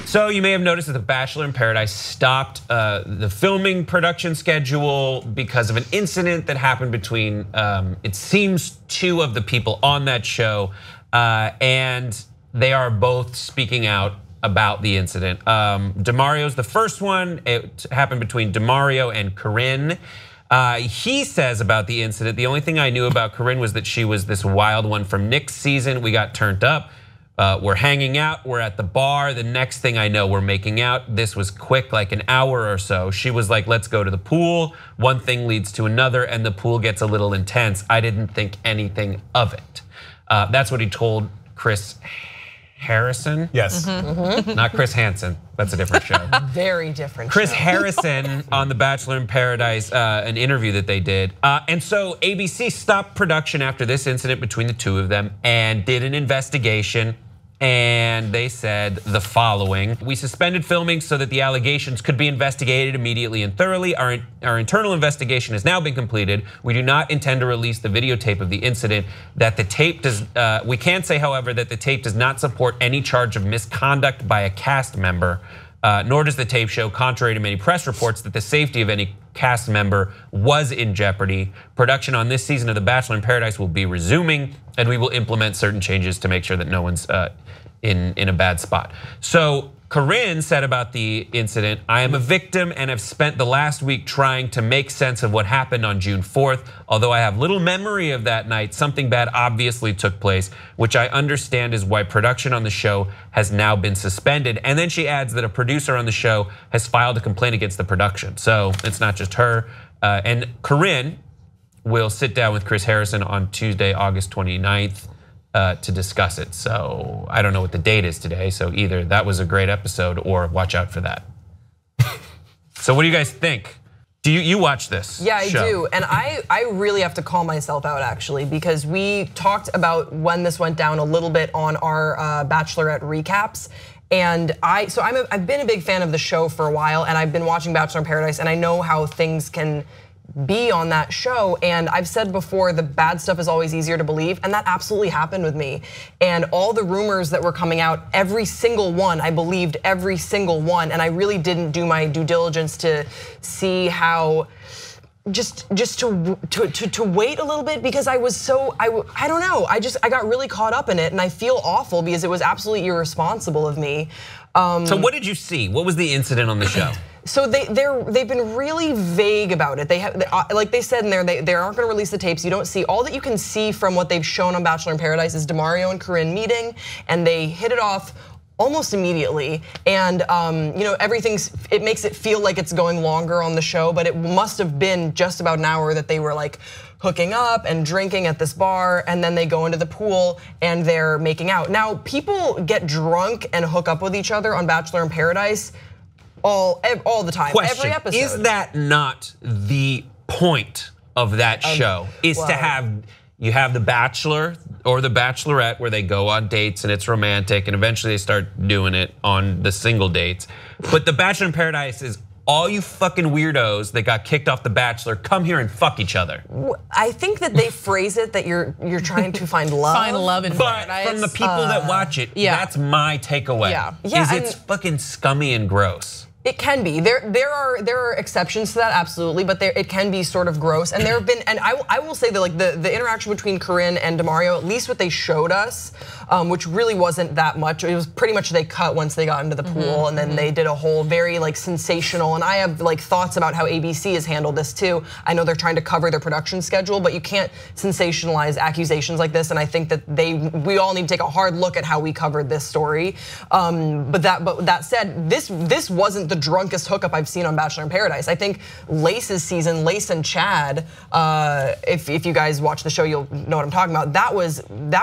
So you may have noticed that The Bachelor in Paradise stopped the filming production schedule because of an incident that happened between, it seems, 2 of the people on that show, and they are both speaking out about the incident. DeMario's the first one. It happened between DeMario and Corinne. He says about the incident, the only thing I knew about Corinne was that she was this wild one from Nick's season. We got turned up. We're hanging out, we're at the bar. The next thing I know, we're making out. This was quick, like an hour or so. She was like, let's go to the pool. One thing leads to another and the pool gets a little intense. I didn't think anything of it. That's what he told Chris Harrison. Yes. Not Chris Hansen, that's a different show. Very different Chris show. Harrison on The Bachelor in Paradise, an interview that they did. And so ABC stopped production after this incident between the 2 of them and did an investigation. And they said the following: we suspended filming so that the allegations could be investigated immediately and thoroughly. Our internal investigation has now been completed. We do not intend to release the videotape of the incident. That the tape does. We can say, however, that the tape does not support any charge of misconduct by a cast member. Nor does the tape show, contrary to many press reports, that the safety of any cast member was in jeopardy. Production on this season of The Bachelor in Paradise will be resuming, and we will implement certain changes to make sure that no one's in a bad spot. So Corinne said about the incident, I am a victim and have spent the last week trying to make sense of what happened on June 4th. Although I have little memory of that night, something bad obviously took place, which I understand is why production on the show has now been suspended. And then she adds that a producer on the show has filed a complaint against the production. So it's not just her. And Corinne will sit down with Chris Harrison on Tuesday, August 29th. To discuss it. So I don't know what the date is today. So either that was a great episode or watch out for that. So what do you guys think? Do you watch this? Yeah, I do. And I really have to call myself out actually, because we talked about when this went down a little bit on our Bachelorette recaps. And I've been a big fan of the show for a while, and I've been watching Bachelor in Paradise, and I know how things can be on that show. And I've said before, the bad stuff is always easier to believe, and that absolutely happened with me. And all the rumors that were coming out, every single one, I believed every single one, and I really didn't do my due diligence to see how, just to wait a little bit, because I was so, I don't know, I got really caught up in it, and I feel awful because it was absolutely irresponsible of me. So what did you see? What was the incident on the show? So they've been really vague about it. They have, like they said in there, they aren't going to release the tapes. You don't see, all that you can see from what they've shown on Bachelor in Paradise is DeMario and Corinne meeting, and they hit it off almost immediately. And it makes it feel like it's going longer on the show, but it must have been just about an hour that they were like hooking up and drinking at this bar, and then they go into the pool and they're making out. Now, people get drunk and hook up with each other on Bachelor in Paradise all the time, Question, every episode. is that not the point of that show? Is to have, you have the Bachelor or the Bachelorette where they go on dates and it's romantic, and eventually they start doing it on the single dates. But the Bachelor in Paradise is all you fucking weirdos that got kicked off The Bachelor come here and fuck each other. I think that they phrase it that you're trying to find love. Find love in paradise. But from the people that watch it, that's my takeaway. Yeah, it's fucking scummy and gross. It can be. There are exceptions to that, absolutely, but it can be sort of gross. And there have been, and I will say that like the interaction between Corinne and DeMario, at least what they showed us, which really wasn't that much. It was pretty much they cut once they got into the pool, and then they did a whole very like sensational. And I have like thoughts about how ABC has handled this too. I know they're trying to cover their production schedule, but you can't sensationalize accusations like this. And I think that we all need to take a hard look at how we covered this story. But that said, this wasn't the drunkest hookup I've seen on Bachelor in Paradise. I think Lace's season, Lace and Chad, if you guys watch the show, you'll know what I'm talking about. That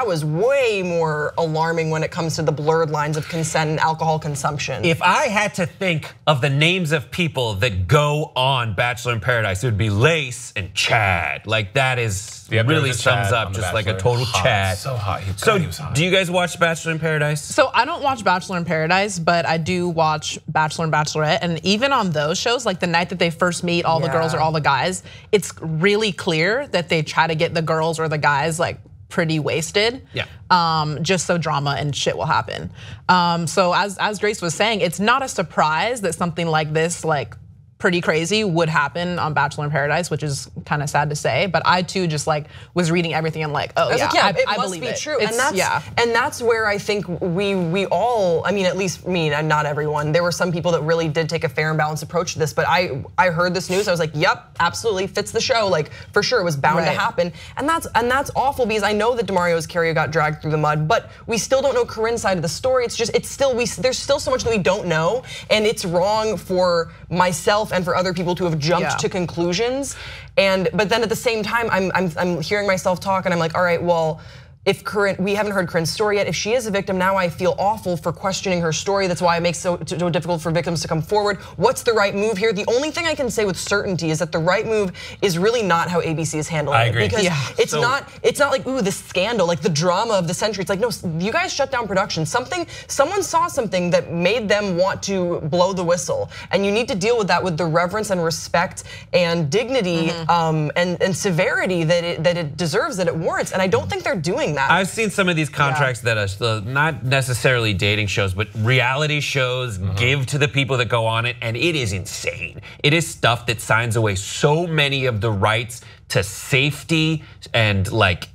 was way more alarming when it comes to the blurred lines of consent and alcohol consumption. If I had to think of the names of people that go on Bachelor in Paradise, it would be Lace and Chad. Like that is really sums up just like a total Chad. So hot. So do you guys watch Bachelor in Paradise? So I don't watch Bachelor in Paradise, but I do watch Bachelor and Bachelorette. And even on those shows, like the night that they first meet all the girls or all the guys, it's really clear that they try to get the girls or the guys like pretty wasted. Yeah. Just so drama and shit will happen. So as Grace was saying, it's not a surprise that something like this, like pretty crazy, would happen on Bachelor in Paradise, which is kind of sad to say. But I too just like was reading everything and like, oh yeah, it I must believe be it. true. And that's where I think we all, I mean, at least me and not everyone, there were some people that really did take a fair and balanced approach to this. But I heard this news, I was like, yep, absolutely fits the show. Like for sure, it was bound to happen. And that's awful because I know that DeMario's career got dragged through the mud, but we still don't know Corinne's side of the story. It's still there's still so much that we don't know, and it's wrong for myself and for other people to have jumped to conclusions. But then at the same time, I'm hearing myself talk, and I'm like, all right, well, if Corinne, we haven't heard Corinne's story yet. If she is a victim, now I feel awful for questioning her story. That's why it makes it so difficult for victims to come forward. What's the right move here? The only thing I can say with certainty is that the right move is really not how ABC is handling it. Because it's not like, ooh, this scandal, like the drama of the century. It's like, no, you guys shut down production. Someone saw something that made them want to blow the whistle. And you need to deal with that with the reverence and respect and dignity and severity that it deserves, that it warrants. And I don't think they're doing that. I've seen some of these contracts that are still not necessarily dating shows, but reality shows give to the people that go on it, and it is insane. It is stuff that signs away so many of the rights to safety and like.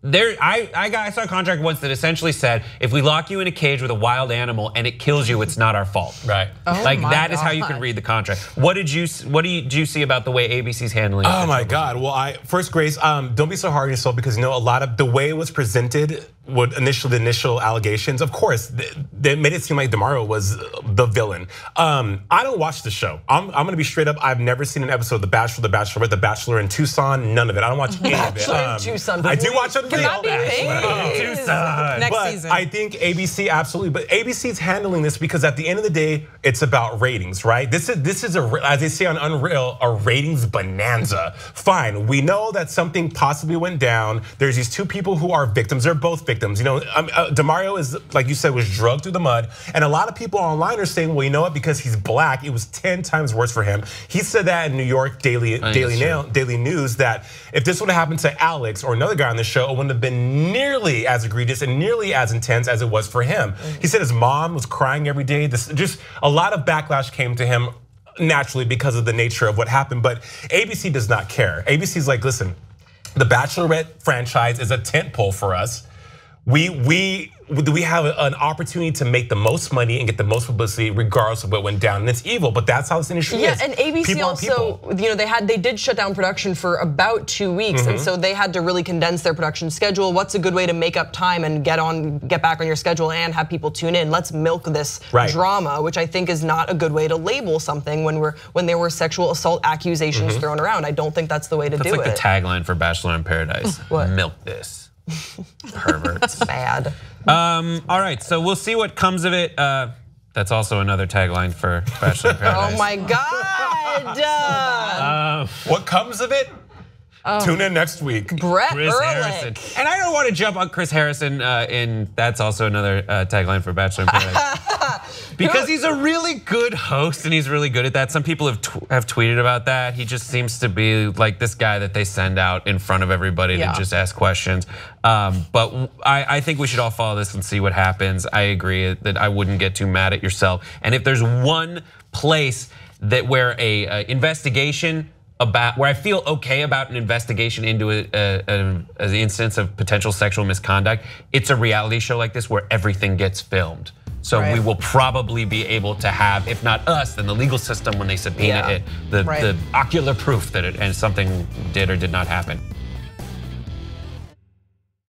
I saw a contract once that essentially said, if we lock you in a cage with a wild animal and it kills you, it's not our fault. Right. Like that is how you can read the contract. What do you see about the way ABC's handling it? Oh my God. Well, first, Grace, don't be so hard on yourself, because you know a lot of the way it was presented. The initial allegations, of course, they made it seem like DeMario was the villain. I don't watch the show. I'm gonna be straight up. I've never seen an episode of The Bachelor, The Bachelorette, The Bachelor in Tucson. None of it. I don't watch any of it. Bachelor in Tucson. I do watch it. Can that be me? Tucson. Next but season. I think ABC absolutely. But ABC's handling this because at the end of the day, it's about ratings, right? This is as they say on Unreal, a ratings bonanza. Fine, we know that something possibly went down. There's these two people who are victims. They're both victims. You know, DeMario is, like you said, was drugged through the mud, and a lot of people online are saying, well, you know what? Because he's black, it was 10 times worse for him. He said that in New York Daily News that if this would have happened to Alex or another guy on the show, it wouldn't have been nearly as egregious and nearly as intense as it was for him. He said his mom was crying every day. Just a lot of backlash came to him naturally because of the nature of what happened. But ABC does not care. ABC's like, listen, the Bachelorette franchise is a tentpole for us. We have an opportunity to make the most money and get the most publicity regardless of what went down, and it's evil, but that's how this industry is. Yeah, and ABC also, you know, they did shut down production for about 2 weeks, and so they had to really condense their production schedule. What's a good way to make up time and get back on your schedule and have people tune in? Let's milk this drama, which I think is not a good way to label something when there were sexual assault accusations thrown around. I don't think that's the way to do it. That's like the tagline for Bachelor in Paradise. What? Milk this. Perverts. Bad. All right, so we'll see what comes of it. That's also another tagline for Bachelor in Paradise. Oh my God. What comes of it? Tune in next week. Brett Chris Ehrlich. Harrison. And I don't want to jump on Chris Harrison that's also another tagline for Bachelor in Paradise. Because he's a really good host and he's really good at that. Some people have tweeted about that. He just seems to be like this guy that they send out in front of everybody to just ask questions. But I think we should all follow this and see what happens. I agree that I wouldn't get too mad at yourself. And if there's one place where a investigation where I feel okay about an investigation into an instance of potential sexual misconduct, it's a reality show like this where everything gets filmed. So we will probably be able to have, if not us, then the legal system when they subpoena it, the ocular proof that something did or did not happen.